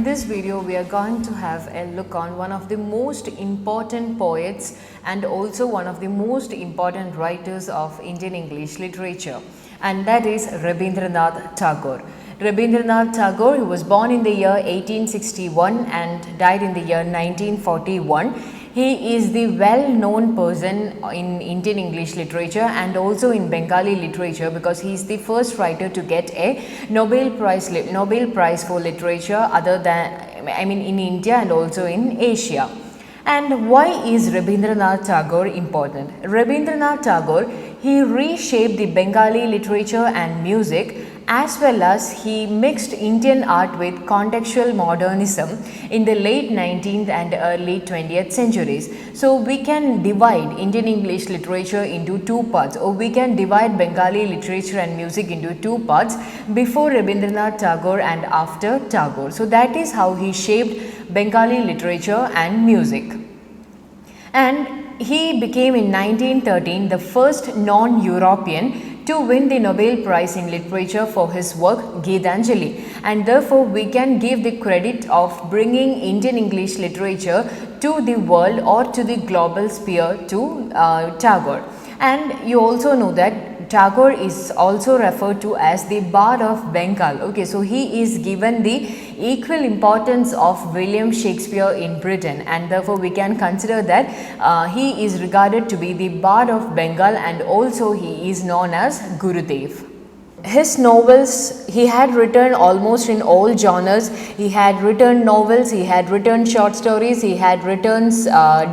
this video we are going to have a look on one of the most important poets and also one of the most important writers of Indian English literature, and that is Rabindranath Tagore. Rabindranath Tagore, who was born in the year 1861 and died in the year 1941. He is the well-known person in Indian English literature and also in Bengali literature because he is the first writer to get a Nobel Prize for literature in India and also in Asia. And why is Rabindranath Tagore important? Rabindranath Tagore, he reshaped the Bengali literature and music, as well as he mixed Indian art with contextual modernism in the late 19th and early 20th centuries. So we can divide Indian English literature into two parts, or we can divide Bengali literature and music into two parts, before Rabindranath Tagore and after Tagore. So that is how he shaped Bengali literature and music. And he became in 1913 the first non-European to win the Nobel Prize in Literature for his work Geetanjali, and therefore we can give the credit of bringing Indian English literature to the world or to the global sphere to Tagore. And you also know that Tagore is also referred to as the Bard of Bengal. Okay, so he is given the equal importance of William Shakespeare in Britain, and therefore we can consider that he is regarded to be the Bard of Bengal, and also he is known as Gurudev. His novels, he had written almost in all genres. He had written novels, he had written short stories, he had written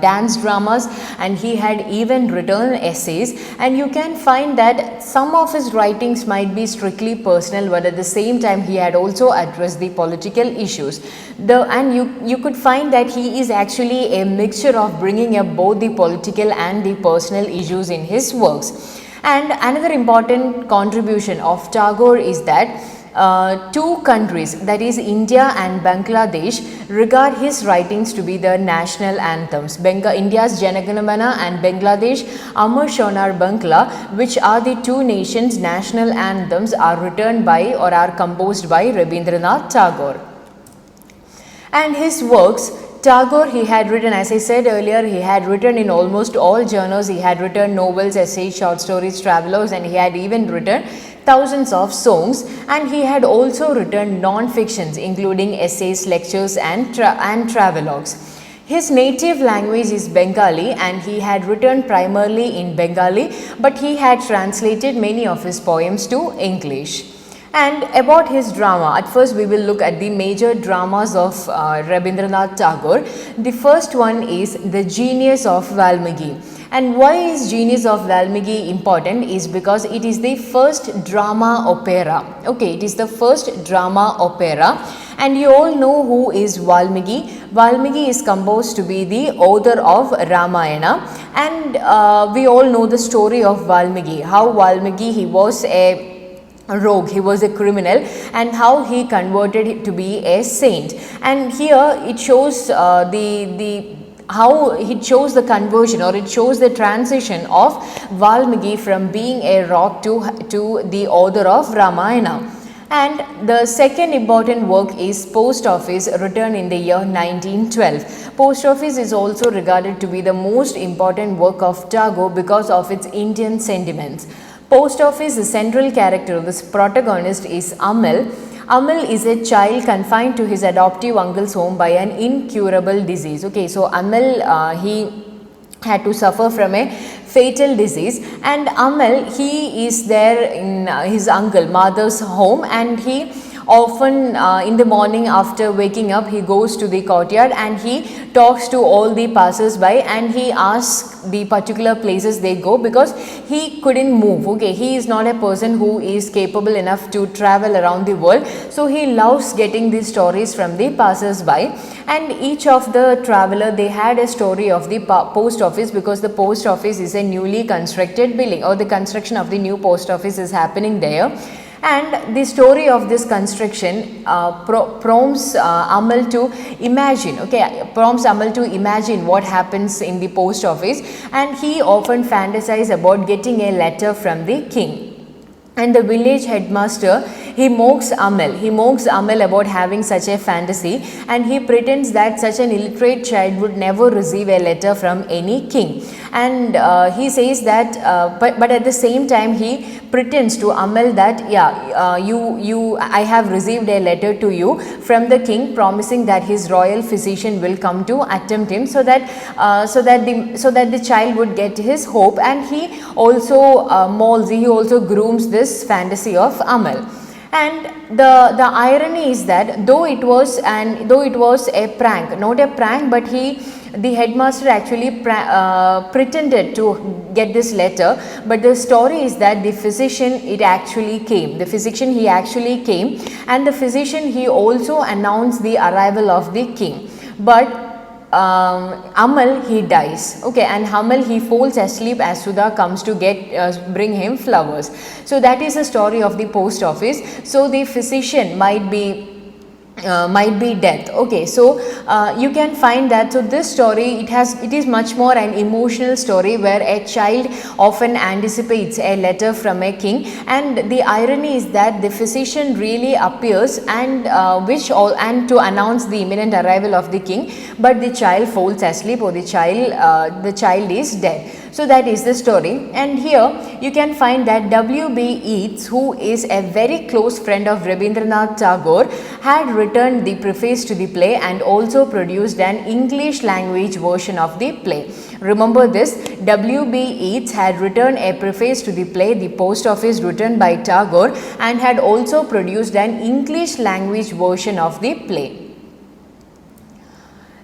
dance dramas, and he had even written essays. And you can find that some of his writings might be strictly personal, but at the same time he had also addressed the political issues. And you could find that he is actually a mixture of bringing up both the political and the personal issues in his works. And another important contribution of Tagore is that two countries, that is India and Bangladesh, regard his writings to be their national anthems. India's Jana Gana Mana and Bangladesh Amar Shonar Bangla, which are the two nations' national anthems, are written by or are composed by Rabindranath Tagore. And his works, Tagore, he had written, as I said earlier, he had written in almost all genres. He had written novels, essays, short stories, travelogues, and he had even written thousands of songs. And he had also written non-fictions, including essays, lectures, and travelogues. His native language is Bengali, and he had written primarily in Bengali, but he had translated many of his poems to English. And about his drama, at first we will look at the major dramas of Rabindranath Tagore. The first one is The Genius of Valmiki. And why is Genius of Valmiki important is because it is the first drama opera. Okay, it is the first drama opera. And you all know who is Valmiki. Valmiki is composed to be the author of Ramayana. And we all know the story of Valmiki, how Valmiki, he was a rogue, he was a criminal, and how he converted to be a saint. And here it shows how it shows the conversion, or it shows the transition of Valmiki from being a rogue to the author of Ramayana. And the second important work is Post Office, written in the year 1912. Post Office is also regarded to be the most important work of Tagore because of its Indian sentiments. Post Office, the central character, this protagonist is Amal. Amal is a child confined to his adoptive uncle's home by an incurable disease. Okay, so Amal, he had to suffer from a fatal disease, and Amal, he is there in his uncle mother's home, and he often in the morning after waking up, he goes to the courtyard and he talks to all the passers-by, and he asks the particular places they go because he couldn't move. Okay, he is not a person who is capable enough to travel around the world, so he loves getting these stories from the passers-by. And each of the traveler, they had a story of the post office, because the post office is a newly constructed building, or the construction of the new post office is happening there. And the story of this construction prompts Amal to imagine, what happens in the post office, and he often fantasizes about getting a letter from the king. And the village headmaster, he mocks Amal. He mocks Amal about having such a fantasy, and he pretends that such an illiterate child would never receive a letter from any king. And he says that, but at the same time he pretends to Amal that, yeah, I have received a letter to you from the king promising that his royal physician will come to attempt him, so that the child would get his hope. And he also he also grooms this fantasy of Amal. And the irony is that though it was a prank, not a prank, but the headmaster actually pretended to get this letter, but the story is that the physician actually came, and the physician, he also announced the arrival of the king. But Amal, he dies, okay, and Amal, he falls asleep as Sudha comes to bring him flowers. So that is the story of the post office. So the physician might be death. Okay, so you can find that, so this story, it is much more an emotional story where a child often anticipates a letter from a king, and the irony is that the physician really appears and to announce the imminent arrival of the king, but the child falls asleep, or the child is dead. So that is the story. And here you can find that W.B. Yeats, who is a very close friend of Rabindranath Tagore, had written the preface to the play and also produced an English language version of the play. Remember this, W.B. Yeats had written a preface to the play The Post Office, written by Tagore, and had also produced an English language version of the play.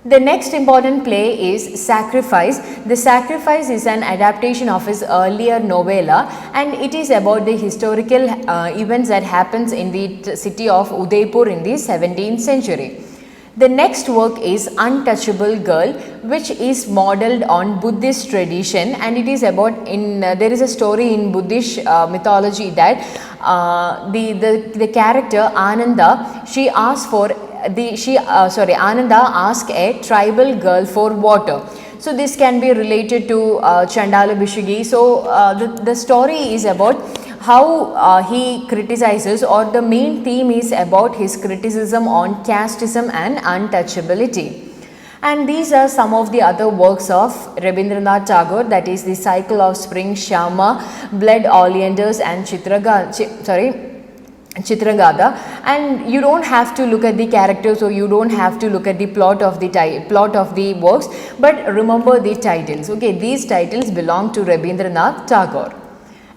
The next important play is Sacrifice. The Sacrifice is an adaptation of his earlier novella, and it is about the historical events that happens in the city of Udaipur in the 17th century. The next work is Untouchable Girl, which is modeled on Buddhist tradition, and it is about there is a story in Buddhist mythology that the character Ananda, she asks for Ananda asked a tribal girl for water. So this can be related to Chandala Bishigi. So the story is about how he criticizes, or the main theme is about his criticism on casteism and untouchability. And these are some of the other works of Rabindranath Tagore, that is The Cycle of Spring, Shyama, Blood Oleanders, and Chitragatha. And you don't have to look at the characters, or you don't have to look at the plot of the works, but remember the titles. Okay, these titles belong to Rabindranath Tagore.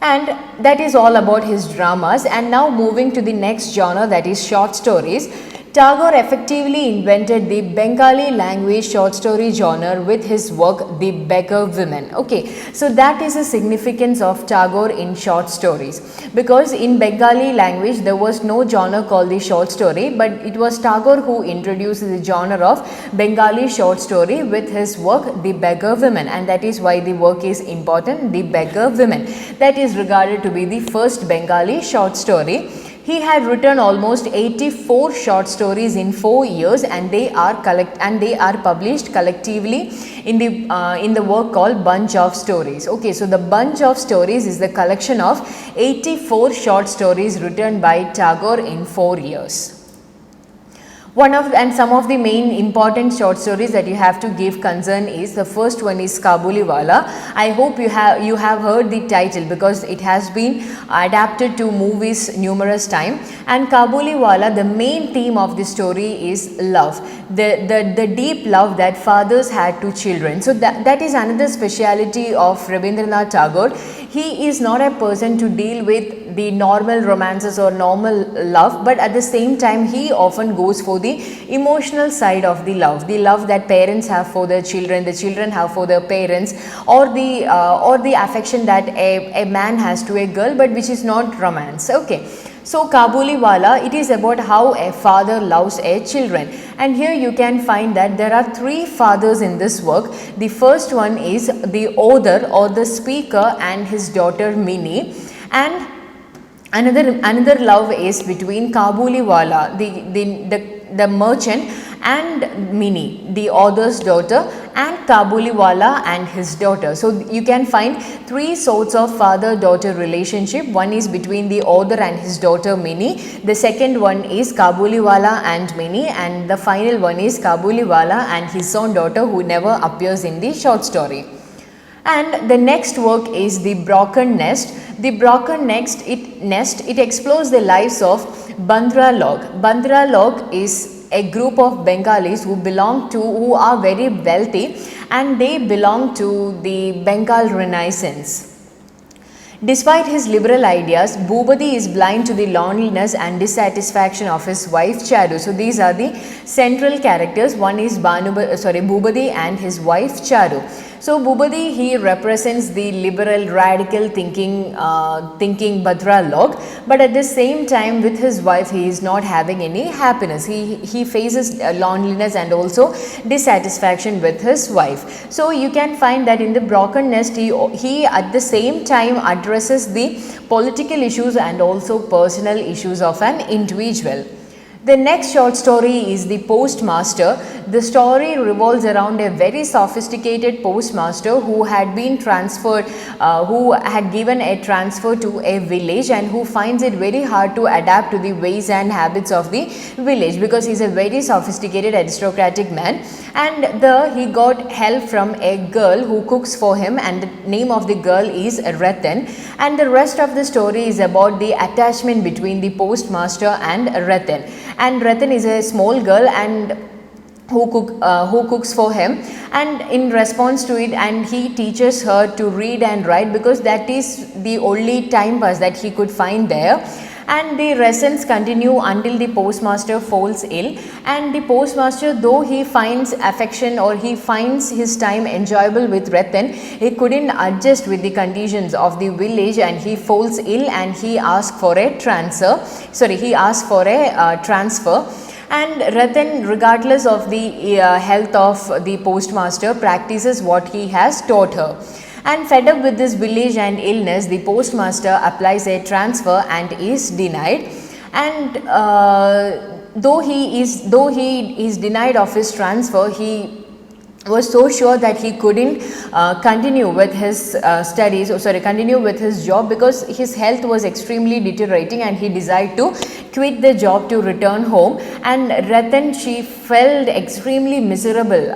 And that is all about his dramas. And now moving to the next genre, that is short stories. Tagore effectively invented the Bengali language short story genre with his work The Beggar Women. Okay, so that is the significance of Tagore in short stories, because in Bengali language there was no genre called the short story, but it was Tagore who introduced the genre of Bengali short story with his work The Beggar Women, and that is why the work is important, The Beggar Women. That is regarded to be the first Bengali short story. He had written almost 84 short stories in 4 years, and they are published collectively in the work called Bunch of Stories. Okay, so the Bunch of Stories is the collection of 84 short stories written by Tagore in 4 years. Some of the main important short stories that you have to give concern is, the first one is Kabuliwala. I hope you have heard the title, because it has been adapted to movies numerous times. And Kabuliwala, the main theme of the story is love, the deep love that fathers had to children. So that is another speciality of Rabindranath Tagore. He is not a person to deal with the normal romances or normal love, but at the same time he often goes for the emotional side of the love that parents have for their children, the children have for their parents, or the affection that a man has to a girl, but which is not romance. Okay, so Kabuliwala, it is about how a father loves a children, and here you can find that there are 3 fathers in this work. The first one is the author or the speaker and his daughter Minnie, and another love is between Kabuliwala, the merchant, and Minnie, the author's daughter, and Kabuliwala and his daughter. So you can find three sorts of father-daughter relationship. One is between the author and his daughter Minnie. The second one is Kabuliwala and Minnie, and the final one is Kabuliwala and his own daughter, who never appears in the short story. And the next work is The Broken Nest. The Broken Nest, it explores the lives of Bandra Log. Bandra Log is a group of Bengalis who are very wealthy, and they belong to the Bengal Renaissance. Despite his liberal ideas, Bhubadi is blind to the loneliness and dissatisfaction of his wife Charu. So these are the central characters. One is Bhubadi and his wife Charu. So Bhubadi, he represents the liberal, radical thinking Bhadra Log, but at the same time with his wife he is not having any happiness. He faces loneliness and also dissatisfaction with his wife. So you can find that in The Broken Nest, he at the same time addresses the political issues and also personal issues of an individual. The next short story is The Postmaster. The story revolves around a very sophisticated postmaster who had been transferred, who had given a transfer to a village, and who finds it very hard to adapt to the ways and habits of the village, because he is a very sophisticated aristocratic man. And he got help from a girl who cooks for him, and the name of the girl is Ratan. And the rest of the story is about the attachment between the postmaster and Ratan. And Ratan is a small girl and who cooks for him, and in response to it, and he teaches her to read and write, because that is the only time pass that he could find there. And the lessons continue until the postmaster falls ill, and the postmaster, though he finds affection or he finds his time enjoyable with Ratan, he couldn't adjust with the conditions of the village, and he falls ill and he asks for a transfer. And Ratan, regardless of the health of the postmaster, practices what he has taught her. And fed up with this village and illness, the postmaster applies a transfer and is denied. And though he is denied of his transfer, he was so sure that he couldn't continue with his continue with his job, because his health was extremely deteriorating, and he decided to quit the job to return home. And Ratan, she felt extremely miserable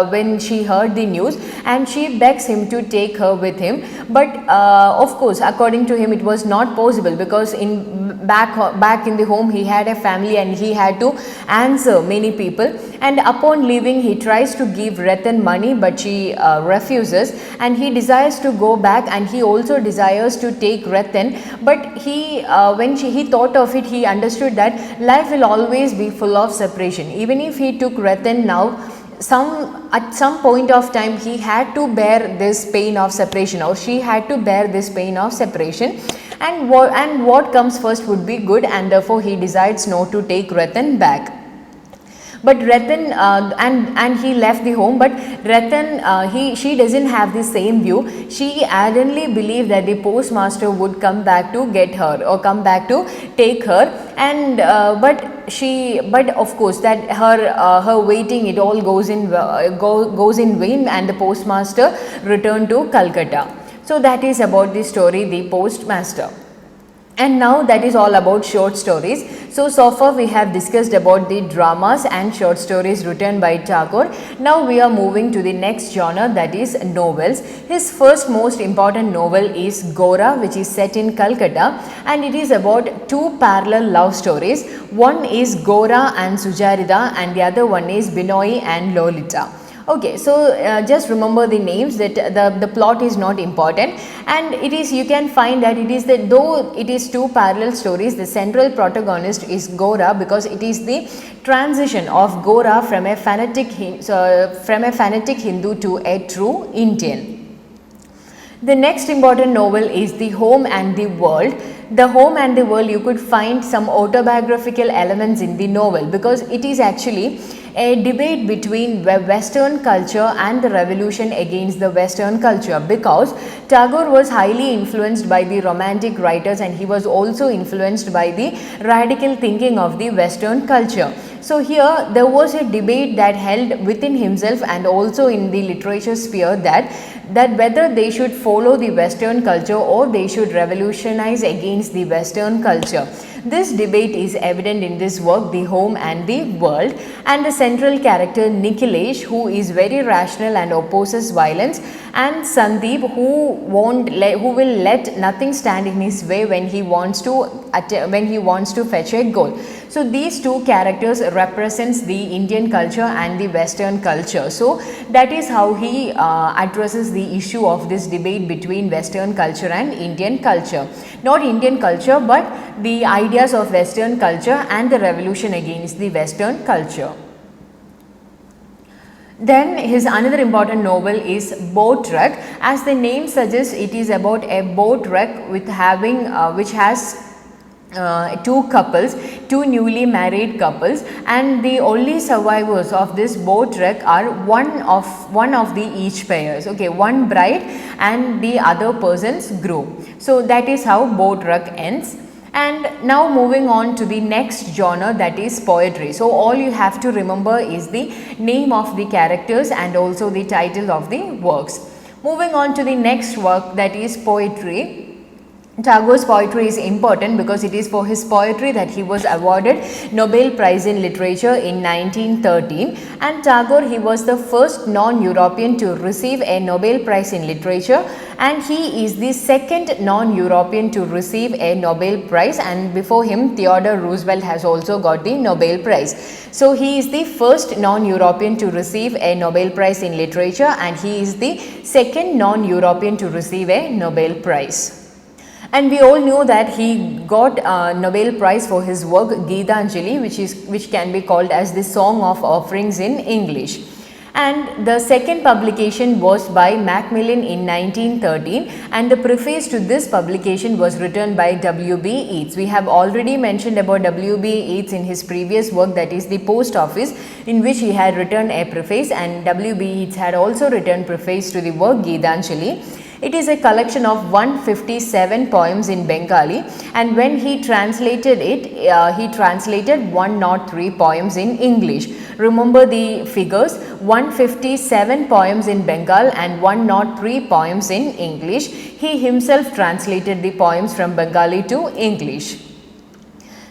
when she heard the news, and she begs him to take her with him. But of course, according to him, it was not possible, because back in the home he had a family and he had to answer many people. And upon leaving, he tries to give Ratan money, but she refuses, and he desires to go back, and he also desires to take Ratan. But when he thought of it, he understood that life will always be full of separation. Even if he took Ratan now, at some point of time he had to bear this pain of separation, or she had to bear this pain of separation, and what comes first would be good, and therefore he decides not to take Ratan back. But Ratan, and he left the home, but Ratan, she doesn't have the same view. She ardently believed that the postmaster would come back to get her, or come back to take her, and but of course that her waiting, it all goes in vain, and the postmaster returned to Calcutta. So that is about the story, The Postmaster. And now that is all about short stories. So far we have discussed about the dramas and short stories written by Tagore. Now we are moving to the next genre, that is novels. His first most important novel is Gora, which is set in Calcutta, and it is about two parallel love stories. One is Gora and Sujarita, and the other one is Binoy and Lolita. Okay, so just remember the names, that the plot is not important, and it is, you can find that it is that though it is two parallel stories, the central protagonist is Gora, because it is the transition of Gora from a fanatic Hindu to a true Indian. The next important novel is The Home and the World. The Home and the World, you could find some autobiographical elements in the novel, because it is actually a debate between Western culture and the revolution against the Western culture, because Tagore was highly influenced by the romantic writers, and he was also influenced by the radical thinking of the Western culture. So here there was a debate that held within himself and also in the literature sphere that whether they should follow the Western culture or they should revolutionize against the Western culture. This debate is evident in this work, The Home and the World, and the central character Nikhilesh, who is very rational and opposes violence, and Sandeep, who will let nothing stand in his way when he wants to fetch a goal. So these two characters represents the Indian culture and the Western culture. So that is how he addresses the issue of this debate between Western culture and Indian culture. Not Indian culture, but the ideas of Western culture and the revolution against the Western culture. Then his another important novel is Boat Wreck. As the name suggests, it is about a boat wreck with which has two couples, two newly married couples, and the only survivors of this boat wreck are one of the each pairs. Okay, one bride and the other person's groom. So that is how Boat Wreck ends. And now moving on to the next genre, that is poetry. So all you have to remember is the name of the characters and also the title of the works. Moving on to the next work, that is poetry. Tagore's poetry is important because it is for his poetry that he was awarded Nobel Prize in Literature in 1913, and Tagore, he was the first non-European to receive a Nobel Prize in Literature, and he is the second non-European to receive a Nobel Prize, and before him Theodore Roosevelt has also got the Nobel Prize. So he is the first non-European to receive a Nobel Prize in Literature, and he is the second non-European to receive a Nobel Prize. And we all know that he got a Nobel Prize for his work Geetanjali, which can be called as the Song of Offerings in English. And the second publication was by Macmillan in 1913, and the preface to this publication was written by W.B. Yeats. We have already mentioned about W.B. Yeats in his previous work, that is The Post Office, in which he had written a preface, and W.B. Yeats had also written preface to the work Geetanjali. It is a collection of 157 poems in Bengali, and when he translated it, he translated 103 poems in English. Remember the figures: 157 poems in Bengal and 103 poems in English. He himself translated the poems from Bengali to English.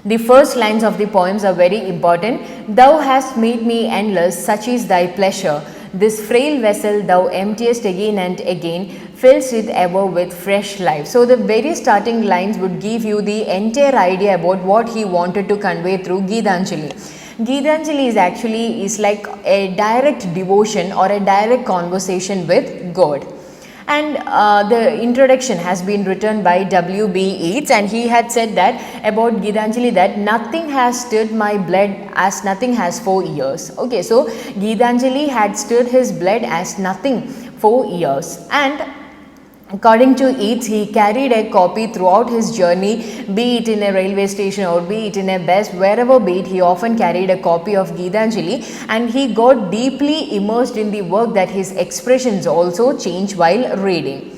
The first lines of the poems are very important. Thou hast made me endless, such is thy pleasure. This frail vessel thou emptiest again and again, fills it ever with fresh life. So the very starting lines would give you the entire idea about what he wanted to convey through Geetanjali. Geetanjali is like a direct devotion or a direct conversation with God. And the introduction has been written by W.B. Yeats, and he had said that about Geetanjali, that nothing has stirred my blood as nothing has for years. Okay, so Geetanjali had stirred his blood as nothing for years. And according to Yeats, he carried a copy throughout his journey, be it in a railway station or be it in a bus, wherever be it, he often carried a copy of Geetanjali, and he got deeply immersed in the work that his expressions also changed while reading.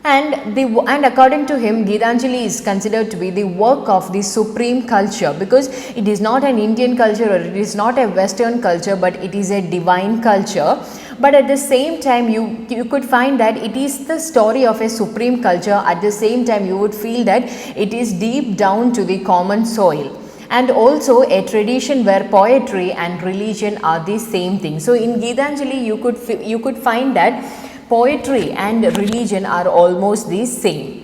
And according to him, Geetanjali is considered to be the work of the supreme culture, because it is not an Indian culture or it is not a Western culture, but it is a divine culture. But at the same time, you could find that it is the story of a supreme culture. At the same time, you would feel that it is deep down to the common soil, and also a tradition where poetry and religion are the same thing. So in Geetanjali, you could find that poetry and religion are almost the same.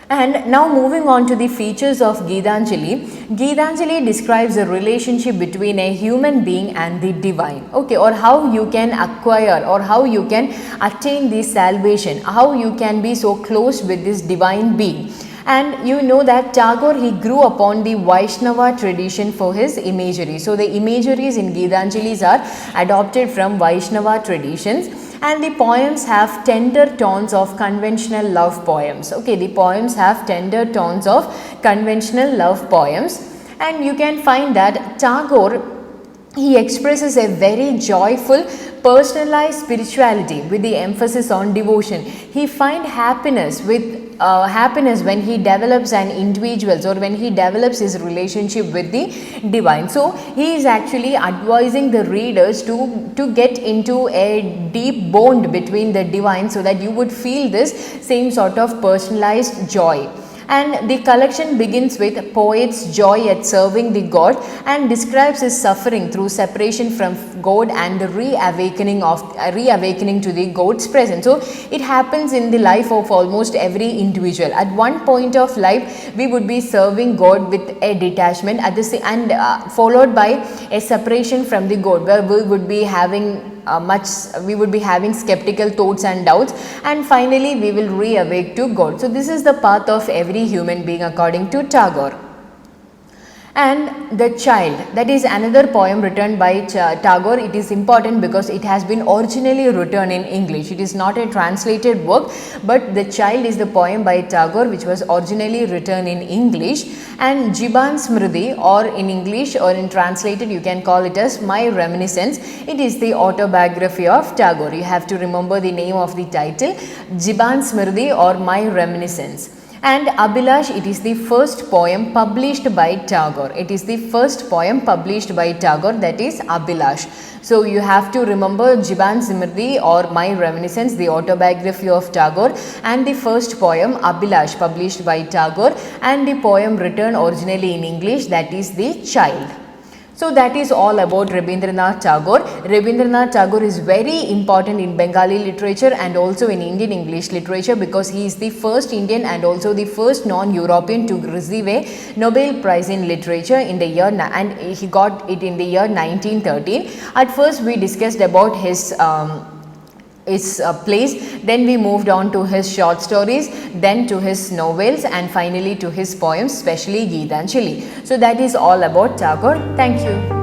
And now moving on to the features of Geetanjali. Geetanjali describes the relationship between a human being and the divine. Okay, or how you can acquire or how you can attain this salvation, how you can be so close with this divine being. And you know that Tagore, he grew upon the Vaishnava tradition for his imagery. So the imageries in Geetanjalis are adopted from Vaishnava traditions. And the poems have tender tones of conventional love poems. Okay, the poems have tender tones of conventional love poems. And you can find that Tagore, he expresses a very joyful, personalized spirituality with the emphasis on devotion. He finds happiness when he develops an individual's, or when he develops his relationship with the divine. So he is actually advising the readers to get into a deep bond between the divine, so that you would feel this same sort of personalized joy. And the collection begins with poet's joy at serving the God, and describes his suffering through separation from God and the reawakening to the God's presence. So it happens in the life of almost every individual. At one point of life, we would be serving God with a detachment, followed by a separation from the God, where we would be having skeptical thoughts and doubts, and finally we will reawake to God. So this is the path of every human being according to Tagore. And The Child, that is another poem written by Tagore. It is important because it has been originally written in English. It is not a translated work, but The Child is the poem by Tagore which was originally written in English. And Jiban Smriti, or in English, or in translated you can call it as My Reminiscence. It is the autobiography of Tagore. You have to remember the name of the title, Jiban Smriti or My Reminiscence. And Abhilash, it is the first poem published by Tagore. It is the first poem published by Tagore, that is Abhilash. So you have to remember Jiban Smriti or My Reminiscence, the autobiography of Tagore, and the first poem Abhilash published by Tagore, and the poem written originally in English, that is The Child. So that is all about Rabindranath Tagore. Rabindranath Tagore is very important in Bengali literature and also in Indian English literature, because he is the first Indian and also the first non-European to receive a Nobel Prize in Literature in the year, and he got it in the year 1913. At first we discussed about his plays, then we moved on to his short stories, then to his novels, and finally to his poems, especially Geetanjali. So that is all about Tagore. Thank you.